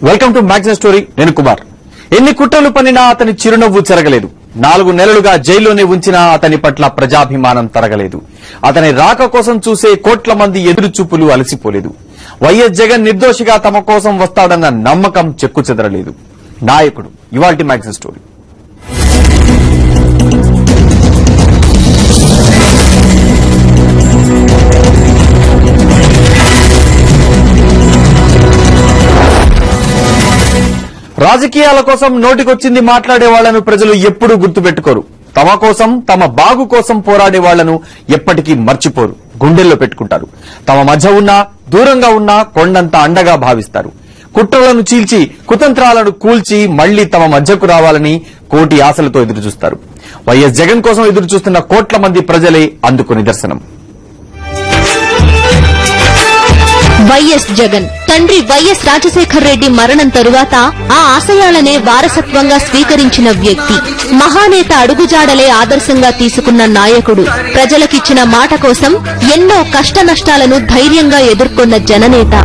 Welcome to magazine story. నేను కుమార్. ఎన్ని కుట్రలు పన్నినా అతని చిరునవ్వు చెరగలేదు. 4 నెలలుగా జైల్లోనే ఉంచినా అతని పట్ల ప్రజాభిమానం తరగలేదు. అతని రాక కోసం చూసే కోట్ల మంది ఎదురుచూపులు అలసిపోలేదు. వైఎస్ జగన్ నిర్దోషిగా తమ కోసం వస్తాడన్న నమ్మకం చెక్కుచెదరలేదు. నాయకుడు ఇవాల్టి మ్యాగ్జిన్ స్టోరీ. రాజకీయాల కోసం నోటికొచ్చింది మాట్లాడే వాళ్లను ప్రజలు ఎప్పుడూ గుర్తుపెట్టుకోరు. తమ కోసం, తమ బాగు కోసం పోరాడే వాళ్లను ఎప్పటికీ మర్చిపోరు, గుండెల్లో పెట్టుకుంటారు. తమ మధ్య ఉన్నా, దూరంగా ఉన్నా కొండంత అండగా భావిస్తారు. కుట్రలను చీల్చి, కుతంత్రాలను కూల్చి మళ్లీ తమ మధ్యకు రావాలని కోటి ఆశలతో ఎదురుచూస్తారు. వైఎస్ జగన్ కోసం ఎదురుచూస్తున్న కోట్ల మంది ప్రజలే అందుకు నిదర్శనం. వైఎస్ జగన్ తండ్రి వైఎస్ రాజశేఖర్ రెడ్డి మరణం తరువాత ఆ ఆశయాలనే వారసత్వంగా స్వీకరించిన వ్యక్తి, మహానేత అడుగుజాడలే ఆదర్శంగా తీసుకున్న నాయకుడు, ప్రజలకిచ్చిన మాట కోసం ఎన్నో కష్ట నష్టాలను ధైర్యంగా ఎదుర్కొన్న జననేత.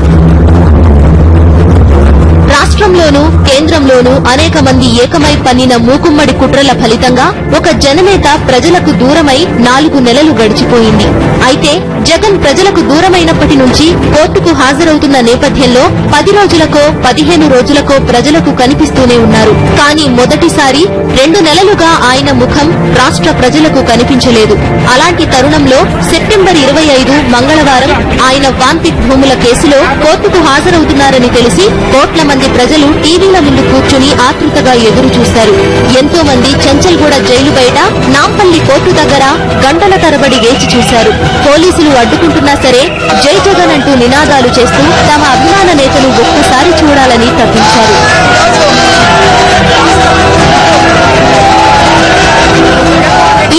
రాష్ట్రంలోనూ కేంద్రంలోనూ అనేక మంది ఏకమై పన్నిన మూకుమ్మడి కుట్రల ఫలితంగా ఒక జననేత ప్రజలకు దూరమై 4 నెలలు గడిచిపోయింది. అయితే జగన్ ప్రజలకు దూరమైనప్పటి నుంచి కోర్టుకు హాజరవుతున్న నేపథ్యంలో 10 రోజులకో 15 రోజులకో ప్రజలకు కనిపిస్తూనే ఉన్నారు. కానీ మొదటిసారి 2 నెలలుగా ఆయన ముఖం రాష్ట్ర ప్రజలకు కనిపించలేదు. అలాంటి తరుణంలో సెప్టెంబర్ 25 మంగళవారం ఆయన వాన్పిట్ భూముల కేసులో కోర్టుకు హాజరవుతున్నారని తెలిసి కోట్ల మంది ప్రజలు టీవీల ముందు కూర్చుని ఆతృతగా ఎదురు చూశారు. ఎంతో మంది చెంచల్గూడ జైలు బయట, నాంపల్లి కోర్టు దగ్గర గంటల తరబడి వేచి చూశారు. పోలీసులు అడ్డుకుంటున్నా సరే జై జగన్ అంటూ నినాదాలు చేస్తూ తమ అభిమాన నేతను ఒక్కసారి చూడాలని తప్పించారు.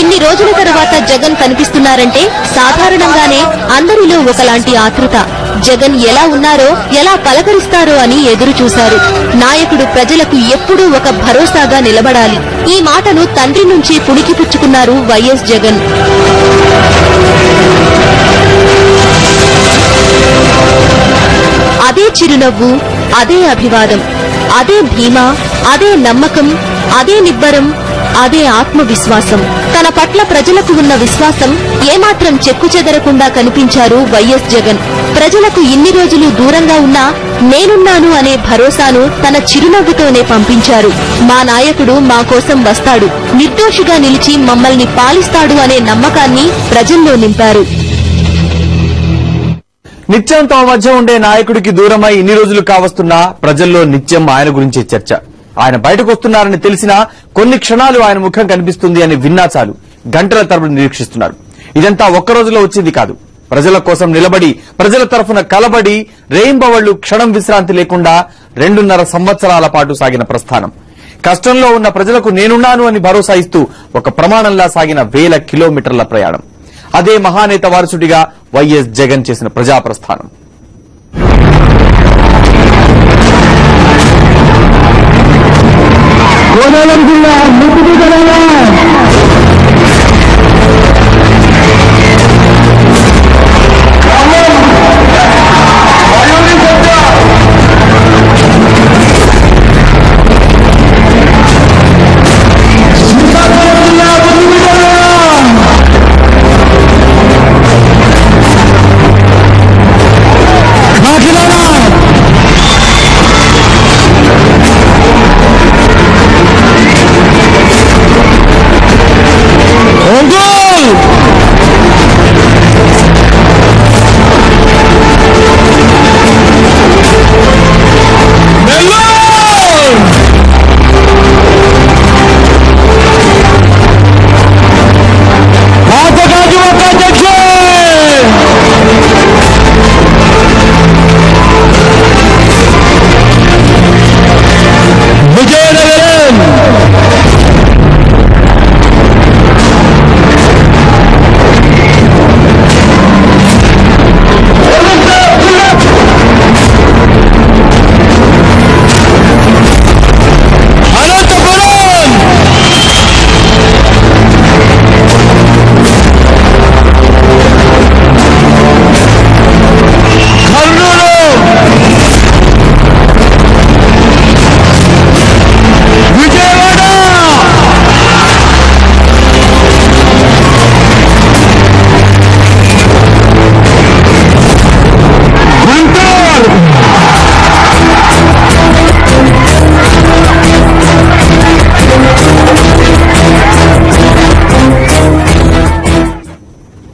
ఇన్ని రోజుల తర్వాత జగన్ కనిపిస్తున్నారంటే సాధారణంగానే అందరిలో ఒకలాంటి ఆతృత. జగన్ ఎలా ఉన్నారో, ఎలా పలకరిస్తారో అని ఎదురు చూశారు. నాయకుడు ప్రజలకు ఎప్పుడూ ఒక భరోసాగా నిలబడాలి. ఈ మాటను తండ్రి నుంచి పుణికిపుచ్చుకున్నారు వైఎస్ జగన్. అదే చిరునవ్వు, అదే అభివాదం, అదే ధీమా, అదే నమ్మకం, అదే నిబ్బరం, అదే ఆత్మవిశ్వాసం. తన పట్ల ప్రజలకు ఉన్న విశ్వాసం ఏమాత్రం చెక్కుచెదరకుండా కనిపించారు వైఎస్ జగన్. ప్రజలకు ఇన్ని రోజులు దూరంగా ఉన్నా నేనున్నాను అనే భరోసాను తన చిరునవ్వుతోనే పంపించారు. మా నాయకుడు మా కోసం వస్తాడు, నిర్దోషిగా నిలిచి మమ్మల్ని పాలిస్తాడు అనే నమ్మకాన్ని ప్రజల్లో నింపారు. నిత్యం తమ మధ్య ఉండే నాయకుడికి దూరమై ఇన్ని రోజులు కావస్తున్నా ప్రజల్లో నిత్యం ఆయన గురించి చర్చ. ఆయన బయటకు వస్తున్నారని తెలిసినా కొన్ని క్షణాలు ఆయన ముఖం కనిపిస్తుంది అని విన్నా చాలు గంటల తరబడి నిరీక్షిస్తున్నారు. ఇదంతా ఒక్క రోజులో వచ్చింది కాదు. ప్రజల కోసం నిలబడి, ప్రజల తరఫున కలబడి, రేయింబవళ్లు క్షణం విశ్రాంతి లేకుండా 2.5 సంవత్సరాల పాటు సాగిన ప్రస్థానం. కష్టంలో ఉన్న ప్రజలకు నేనున్నాను అని భరోసా ఇస్తూ ఒక ప్రమాణంలా సాగిన 1000 కిలోమీటర్ల ప్రయాణం. అదే మహానేత వారసుడిగా వైఎస్ జగన్ చేసిన ప్రజాప్రస్థానం. కోనలం జిల్లా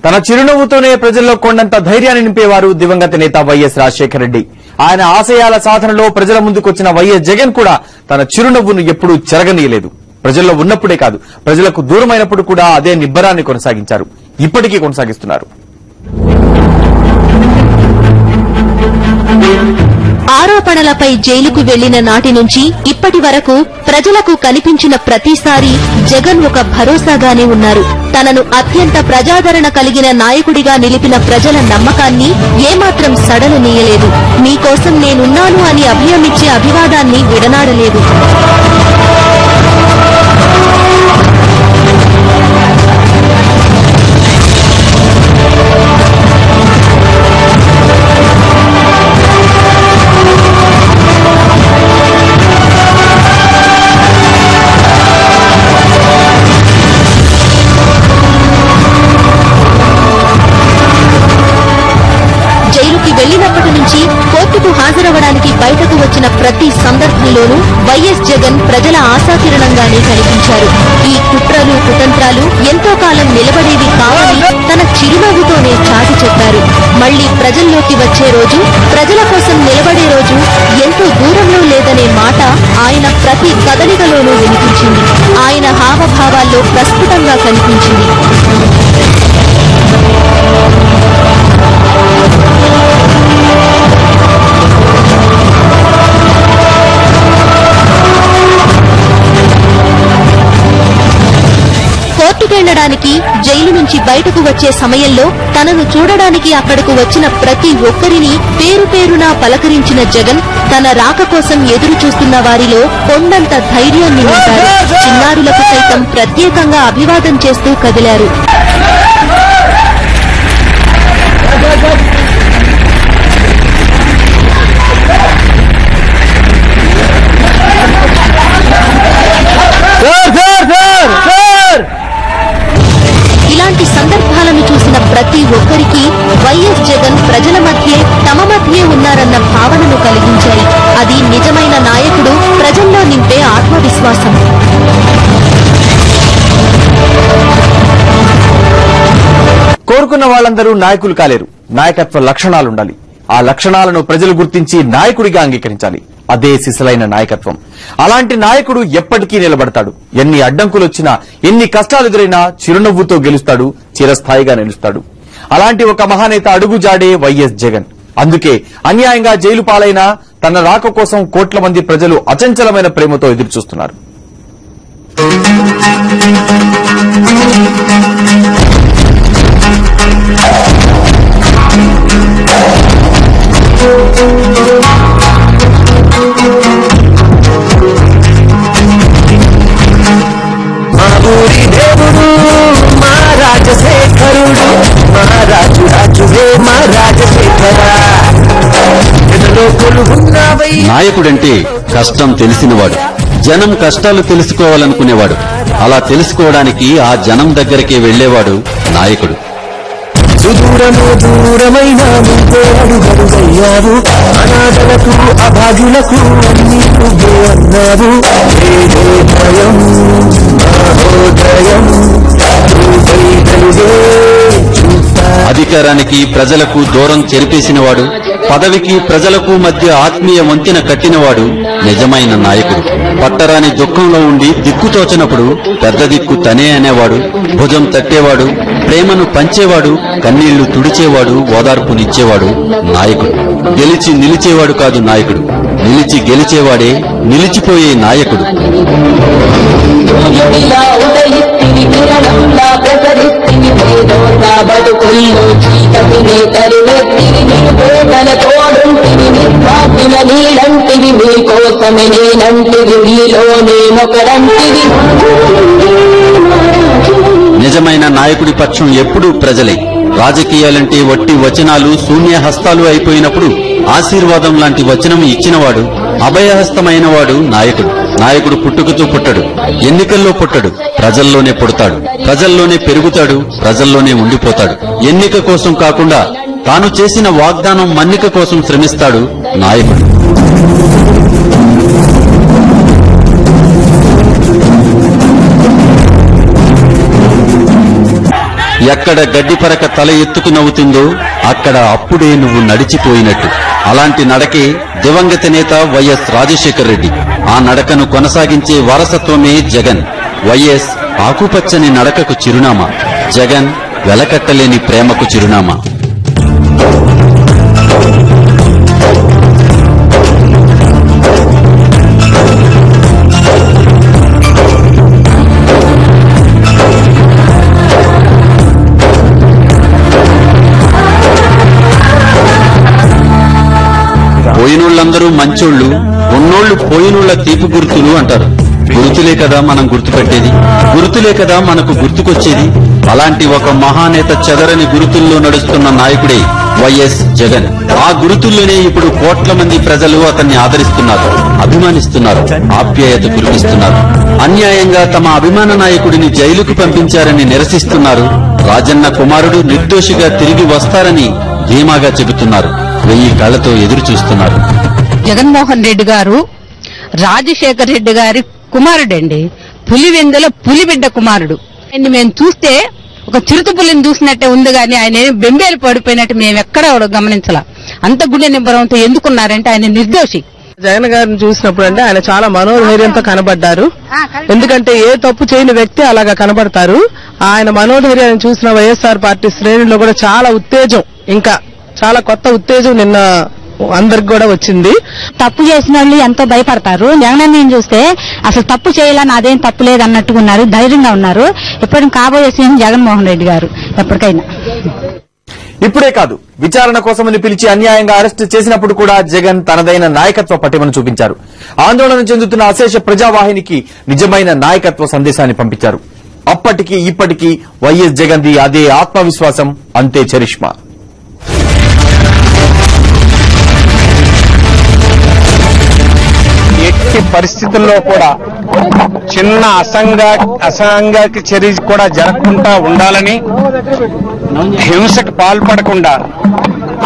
తన చిరునవ్వుతోనే ప్రజల్లో కొండంత ధైర్యాన్ని నింపేవారు దివంగత నేత వైఎస్ రాజశేఖర రెడ్డి. ఆయన ఆశయాల సాధనలో ప్రజల ముందుకొచ్చిన వైఎస్ జగన్ కూడా తన చిరునవ్వును ఎప్పుడూ చెరగనీయలేదు. ప్రజల్లో ఉన్నప్పుడే కాదు, ప్రజలకు దూరమైనప్పుడు కూడా అదే నిబ్బరాన్ని కొనసాగించారు. ఇప్పటికీ కొనసాగిస్తున్నారు. ఆరోపణలపై జైలుకు వెళ్లిన నాటి నుంచి ఇప్పటి వరకు ప్రజలకు కనిపించిన ప్రతిసారి జగన్ ఒక భరోసాగానే ఉన్నారు. తనను అత్యంత ప్రజాదరణ కలిగిన నాయకుడిగా నిలిపిన ప్రజల నమ్మకాన్ని ఏమాత్రం సడలనీయలేదు. మీకోసం నేనున్నాను అని అభయమిచ్చే అభివాదాన్ని విడనాడలేదు. వెళ్లినప్పటి నుంచి కోర్టుకు హాజరవడానికి బయటకు వచ్చిన ప్రతి సందర్భంలోనూ వైఎస్ జగన్ ప్రజల ఆశాకిరణంగానే కనిపించారు. ఈ కుట్రలు కుతంత్రాలు ఎంతో కాలం నిలబడేవి కావని తన చిరునవ్వుతోనే చాటి చెప్పారు. మళ్లీ ప్రజల్లోకి వచ్చే రోజు, ప్రజల కోసం నిలబడే రోజు ఎంతో దూరంలో లేదనే మాట ఆయన ప్రతి కదలికలోనూ వినిపించింది. ఆయన హావభావాల్లో ప్రస్ఫుటంగా కనిపించింది. కోర్టుకెళ్లడానికి జైలు నుంచి బయటకు వచ్చే సమయంలో తనను చూడడానికి అక్కడకు వచ్చిన ప్రతి ఒక్కరిని పేరు పేరునా పలకరించిన జగన్ తన రాక కోసం ఎదురు చూస్తున్న వారిలో కొండంత ధైర్యాన్ని నింపారు. చిన్నారులకు సైతం ప్రత్యేకంగా అభివాదం చేస్తూ కదిలారు. ఇలాంటి సందర్భాలను చూసిన ప్రతి ఒక్కరికి వైఎస్ జగన్ ప్రజల మధ్యే తమ మధ్యే ఉన్నారన్న భావనను కలిగించాయి. అది నిజమైన నాయకుడు ప్రజల్లో నింపే ఆత్మవిశ్వాసం. కోరుకున్న వాళ్ళందరూ నాయకులు కాలేరు. నాయకత్వ లక్షణాలుండాలి. ఆ లక్షణాలను ప్రజలు గుర్తించి నాయకుడిగా అంగీకరించాలి. అదే సిసలైన నాయకత్వం. అలాంటి నాయకుడు ఎప్పటికీ నిలబడతాడు. ఎన్ని అడ్డంకులొచ్చినా, ఎన్ని కష్టాలు ఎదురైనా చిరునవ్వుతో గెలుస్తాడు, చిరస్థాయిగా నిలుస్తాడు. అలాంటి ఒక మహానేత అడుగుజాడే వైఎస్ జగన్. అందుకే అన్యాయంగా జైలు పాలైన తన రాక కోసం కోట్ల మంది ప్రజలు అచంచలమైన ప్రేమతో ఎదురుచూస్తున్నారు. నాయకుడంటే కష్టం తెలిసినవాడు, జనం కష్టాలు తెలుసుకోవాలనుకునేవాడు. అలా తెలుసుకోవడానికి ఆ జనం దగ్గరికే వెళ్లేవాడు నాయకుడు. సుదూరము దూరమైన అడుగడుగయ్యావు, అనాథలకు అభాగ్యులకు అన్ని నువ్వే అన్నావు. భయం మహోదయం అధికారానికి ప్రజలకు దూరం చెరిపేసినవాడు, పదవికి ప్రజలకు మధ్య ఆత్మీయ వంతెన కట్టినవాడు నిజమైన నాయకుడు. పట్టరాని దుఃఖంలో ఉండి దిక్కుతోచనప్పుడు పెద్ద దిక్కు తనే అనేవాడు, భుజం తట్టేవాడు, ప్రేమను పంచేవాడు, కన్నీళ్లు తుడిచేవాడు, ఓదార్పునిచ్చేవాడు నాయకుడు. గెలిచి నిలిచేవాడు కాదు నాయకుడు, నిలిచి గెలిచేవాడే నిలిచిపోయే నాయకుడు. నిజమైన నాయకుడి పక్షం ఎప్పుడూ ప్రజలే. రాజకీయాలంటే వట్టి వచనాలు, శూన్యహస్తాలు అయిపోయినప్పుడు ఆశీర్వాదం లాంటి వచనం ఇచ్చినవాడు, అభయహస్తమైనవాడు నాయకుడు. నాయకుడు పుట్టుకతో పుట్టడు, ఎన్నికల్లో పుట్టడు, ప్రజల్లోనే పుడతాడు, ప్రజల్లోనే పెరుగుతాడు, ప్రజల్లోనే ఉండిపోతాడు. ఎన్నిక కోసం కాకుండా తాను చేసిన వాగ్దానం మన్నిక కోసం శ్రమిస్తాడు నాయకుడు. ఎక్కడ గడ్డిపరక తల ఎత్తుకు నవ్వుతుందో అక్కడ అప్పుడే నువ్వు నడిచిపోయినట్టు. అలాంటి నడకే దివంగత నేత వైఎస్ రాజశేఖర్ రెడ్డి. ఆ నడకను కొనసాగించే వారసత్వమే జగన్. వైఎస్ ఆకుపచ్చని నడకకు చిరునామా, జగన్ వెలకట్టలేని ప్రేమకు చిరునామా. పోయినోళ్ళందరూ మంచోళ్లు, ఉన్నోళ్లు పోయినోళ్ల తీపి గుర్తులు అంటారు. గుర్తులే కదా మనం గుర్తుపెట్టేది, గుర్తులే కదా మనకు గుర్తుకొచ్చేది. అలాంటి ఒక మహానేత చెదరని గురుతుల్లో నడుస్తున్న నాయకుడే వైఎస్ జగన్. ఆ గురుతుల్లోనే ఇప్పుడు కోట్ల మంది ప్రజలు అతన్ని ఆదరిస్తున్నారు, అభిమానిస్తున్నారు, ఆప్యాయత కురిపిస్తున్నారు. అన్యాయంగా తమ అభిమాన నాయకుడిని జైలుకు పంపించారని నిరసిస్తున్నారు. రాజన్న కుమారుడు నిర్దోషిగా తిరిగి వస్తారని ధీమాగా చెబుతున్నారు. 1000 కళ్లతో ఎదురు చూస్తున్నారు. జగన్మోహన్ రెడ్డి గారు రాజశేఖర్ రెడ్డి గారి కుమారుడండి. పులివెందుల పులిబిడ్డ కుమారుడు. ఆయన్ని మేము చూస్తే ఒక చిరుత పులిని చూసినట్టే ఉంది గాని ఆయన బెంబేలు పడిపోయినట్టు మేము ఎక్కడా గమనించాల. అంత గుండె నింబరంతో ఎందుకున్నారంటే ఆయన నిర్దోషి. జగన్ గారిని చూసినప్పుడు అంటే ఆయన చాలా మనోధైర్యంతో కనబడ్డారు. ఎందుకంటే ఏ తప్పు చేయని వ్యక్తి అలాగా కనబడతారు. ఆయన మనోధైర్యాన్ని చూసిన వైఎస్ఆర్ పార్టీ శ్రేణుల్లో కూడా చాలా ఉత్తేజం, ఇంకా చాలా కొత్త ఉత్తేజం నిన్న అందరికి కూడా వచ్చింది. తప్పు చేసిన వాళ్ళు ఎంతో భయపడతారు. జగన్ చూస్తే అసలు తప్పు చేయాలని అదేం తప్పు లేదు అన్నట్టుగా ఉన్నారు, ధైర్యంగా ఉన్నారు. ఎప్పటికీ కాబోయే సీఎం జగన్మోహన్ రెడ్డి గారు ఎప్పటికైనా. ఇప్పుడే కాదు, విచారణ కోసమని పిలిచి అన్యాయంగా అరెస్టు చేసినప్పుడు కూడా జగన్ తనదైన నాయకత్వ పటిమను చూపించారు. ఆందోళన చెందుతున్న అశేష ప్రజావాహినికి నిజమైన నాయకత్వ సందేశాన్ని పంపించారు. అప్పటికి ఇప్పటికీ వైఎస్ జగన్ ది అదే ఆత్మవిశ్వాసం, అంతే చరిష్మా. ఎట్టి పరిస్థితుల్లో కూడా చిన్న అసంఘిక చర్య కూడా జరగకుండా ఉండాలని, హింసకు పాల్పడకుండా,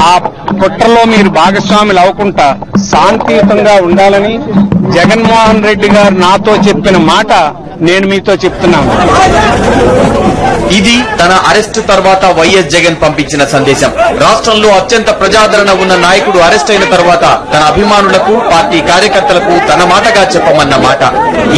ఆ కుట్రలో మీరు భాగస్వాములు అవ్వకుండా శాంతియుతంగా ఉండాలని జగన్మోహన్ రెడ్డి గారు నాతో చెప్పిన మాట నేను మీతో చెప్తున్నాను. ఇది తన అరెస్టు తర్వాత వైఎస్ జగన్ పంపించిన సందేశం. రాష్ట్రంలో అత్యంత ప్రజాదరణ ఉన్న నాయకుడు అరెస్ట్ అయిన తర్వాత తన అభిమానులకు, పార్టీ కార్యకర్తలకు తన మాటగా చెప్పమన్న మాట.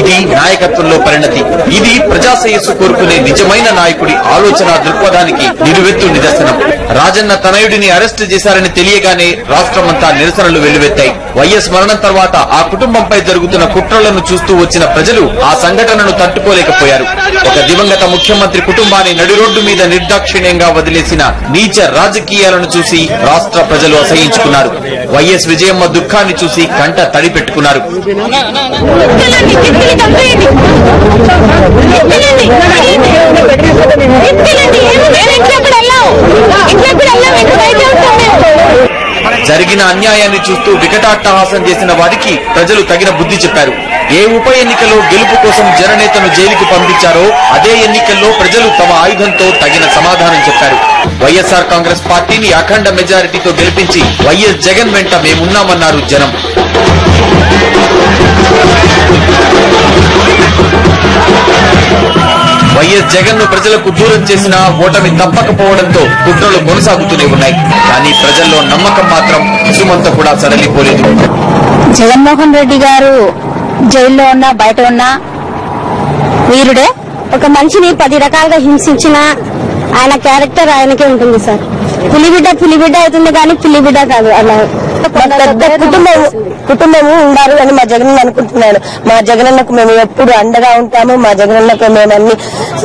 ఇది నాయకత్వంలో పరిణతి. ఇది ప్రజాశ్రేయస్సు కోరుకునే నిజమైన నాయకుడి ఆలోచన దృక్పథానికి నిలువెత్తు నిదర్శనం. రాజన్న తనయుడిని అరెస్టు చేశారని తెలియగానే రాష్ట్రమంతా నిరసనలు వెల్లువెత్తాయి. వైఎస్ మరణం తర్వాత ఆ కుటుంబంపై జరుగుతున్న కుట్రలను చూస్తూ వచ్చిన ప్రజలు ఆ సంఘటనను తట్టుకోలేకపోయారు. ఒక దివంగత ముఖ్యమంత్రి కుటుంబాన్ని నడి రోడ్డు మీద నిర్దాక్షిణ్యంగా వదిలేసిన నీచ రాజకీయాలను చూసి రాష్ట్ర ప్రజలు అసహించుకున్నారు. వైఎస్ విజయమ్మ దుఃఖాన్ని చూసి కంట తడి పెట్టుకున్నారు. జరిగిన అన్యాయాన్ని చూస్తూ వికటాట్టహాసం చేసిన వారికి ప్రజలు తగిన బుద్ధి చెప్పారు. ఏ ఉప ఎన్నికలో గెలుపు కోసం జననేతను జైలుకు పంపించారో అదే ఎన్నికల్లో ప్రజలు తమ ఆయుధంతో తగిన సమాధానం చెప్పారు. వైఎస్ఆర్ కాంగ్రెస్ పార్టీని అఖండ మెజారిటీతో గెలిపించి వైఎస్ జగన్ వెంట మేమున్నామన్నారు జనం. వైఎస్ జగన్ ను ప్రజలకు దూరం చేసిన ఓటమి తప్పకపోవడంతో కుట్రలు కొనసాగుతూనే ఉన్నాయి. కానీ ప్రజల్లో నమ్మకం మాత్రం సుమంత కూడా సడలిపోలేదు. జగన్మోహన్ రెడ్డి గారు జైల్లో ఉన్నా బయట ఉన్నా వీరుడే. ఒక మనిషిని 10 రకాలుగా హింసించిన ఆయన క్యారెక్టర్ ఆయనకే ఉంటుంది సార్. పులిబిడ్డ అవుతుంది కానీ పులిబిడ్డ కాదు. అలా పెద్ద కుటుంబము ఉన్నారు అని మా జగన్ అనుకుంటున్నాను. మా జగనన్నకు మేము ఎప్పుడు అండగా ఉంటాము. మా జగనన్నకు మేము అన్ని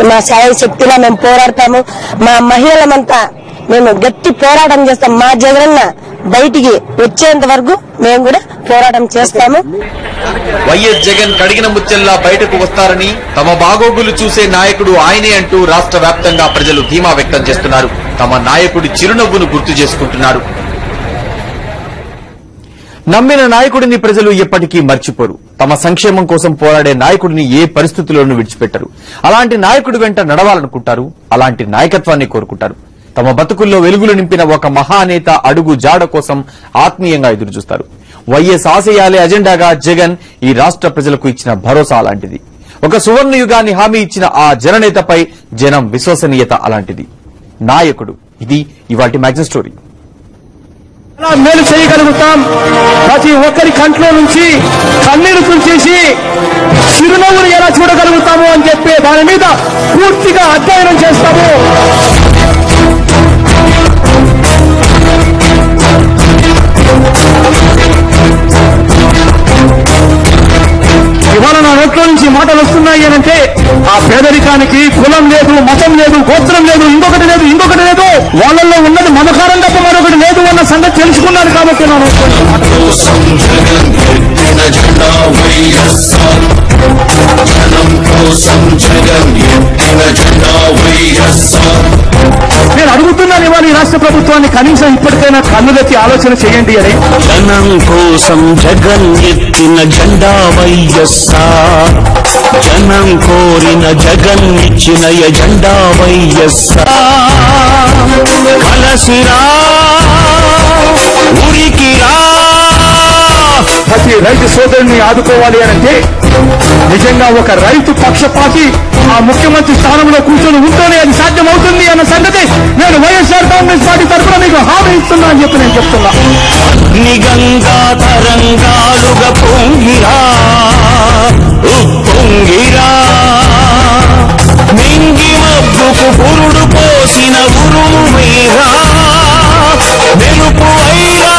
మా సాయ శక్తిలా మేము పోరాడతాము. మా మహిళలమంతా మేము గట్టి పోరాటం చేస్తాం. మా జగనన్న బయటికి వచ్చేంత వరకు మేము కూడా పోరాటం చేస్తాము. వైఎస్ జగన్ కడిగిన ముత్యంలా బయటకు వస్తారని, తమ బాగోగులు చూసే నాయకుడు ఆయనే అంటూ రాష్ట్ర వ్యాప్తంగా ప్రజలు ధీమా వ్యక్తం చేస్తున్నారు. తమ నాయకుడి చిరునవ్వును గుర్తు చేసుకుంటున్నారు. నమ్మిన నాయకుడిని ప్రజలు ఎప్పటికీ మర్చిపోరు. తమ సంక్షేమం కోసం పోరాడే నాయకుడిని ఏ పరిస్థితుల్లోనూ విడిచిపెట్టరు. అలాంటి నాయకుడి వెంట నడవాలనుకుంటారు. అలాంటి నాయకత్వాన్ని కోరుకుంటారు. తమ బతుకుల్లో వెలుగులు నింపిన ఒక మహానేత అడుగు జాడ కోసం ఆత్మీయంగా ఎదురుచూస్తారు. వైఎస్ ఆశయాలే అజెండాగా జగన్ ఈ రాష్ట్ర ప్రజలకు ఇచ్చిన భరోసా అలాంటిది. ఒక సువర్ణ యుగాన్ని హామీ ఇచ్చిన ఆ జననేతపై జనం విశ్వసనీయత అలాంటిది. నాయకుడు. ఇది ఇవాల్టి మ్యాగజైన్ స్టోరీ. ఎలా మేలు చేయగలుగుతాం, ప్రతి ఒక్కరి కంట్లో నుంచి కన్నీరు తుంచేసి చిరునవ్వులు ఎలా చూడగలుగుతాము అని చెప్పి దాని మీద పూర్తిగా అధ్యయనం చేస్తాము. ఇవాళ నా నోట్లో నుంచి మాటలు వస్తున్నాయి అంటే ఆ పేదరికానికి కులం లేదు, మతం లేదు, గోత్రం లేదు, ఇంకొకటి లేదు, వాళ్ళల్లో ఉన్నది మమకారం తప్ప మరొకటి లేదు అన్న సంగతి తెలుసుకున్నాను కాబట్టి నా నేను అడుగుతున్నాను ఇవాళ ఈ రాష్ట్ర ప్రభుత్వాన్ని కనీసం ఇప్పటికైనా కన్నులెత్తి ఆలోచన చేయండి అని. జనం కోసం జగన్ ఎత్తిన జెండా వైఎస్ఆర్, జనం కోరిన జగన్ ఇచ్చిన ఎజెండా వైఎస్ఆర్. కలసిరా ఉరికిరా. ప్రతి రైతు సోదరుని ఆదుకోవాలి అంటే నిజంగా ఒక రైతు పక్షపాతి ఆ ముఖ్యమంత్రి స్థానంలో కూర్చొని ఉంటేనే అది సాధ్యమవుతుంది అన్న సంగతి నేను వైఎస్ఆర్ కాంగ్రెస్ పార్టీ తరఫున మీకు హామీ ఇస్తున్నా అని చెప్పి నేను చెప్తున్నా. అగ్నిగంగా తరంగాలుగా పొంగిరా ఉప్పొంగిరా, మింగి మబ్బుకు పురుడు పోసిన ఉరుము మీరా, మెరుపు అయిరా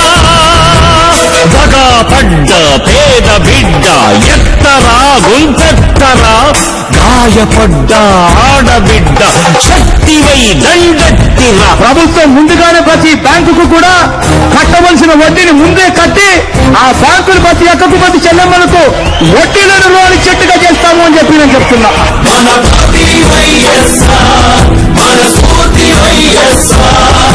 దగా పడ్డ పేద బిడ్డ ఎత్తరా గుంతెత్తరా, గాయపడ్డ ఆడబిడ్డ శక్తివై దండెత్తిరా. ప్రభుత్వం ముందుగానే ప్రతి బ్యాంకుకు కూడా కట్టవలసిన వడ్డీని ముందే కట్టి ఆ బ్యాంకులు ప్రతి అక్కకు ప్రతి చెల్లెమ్మలకు వడ్డీలను లోని చెట్టుగా చేస్తాము అని చెప్పి నేను చెప్తున్నా. మన స్ఫూర్తి వైఎస్ఆర్.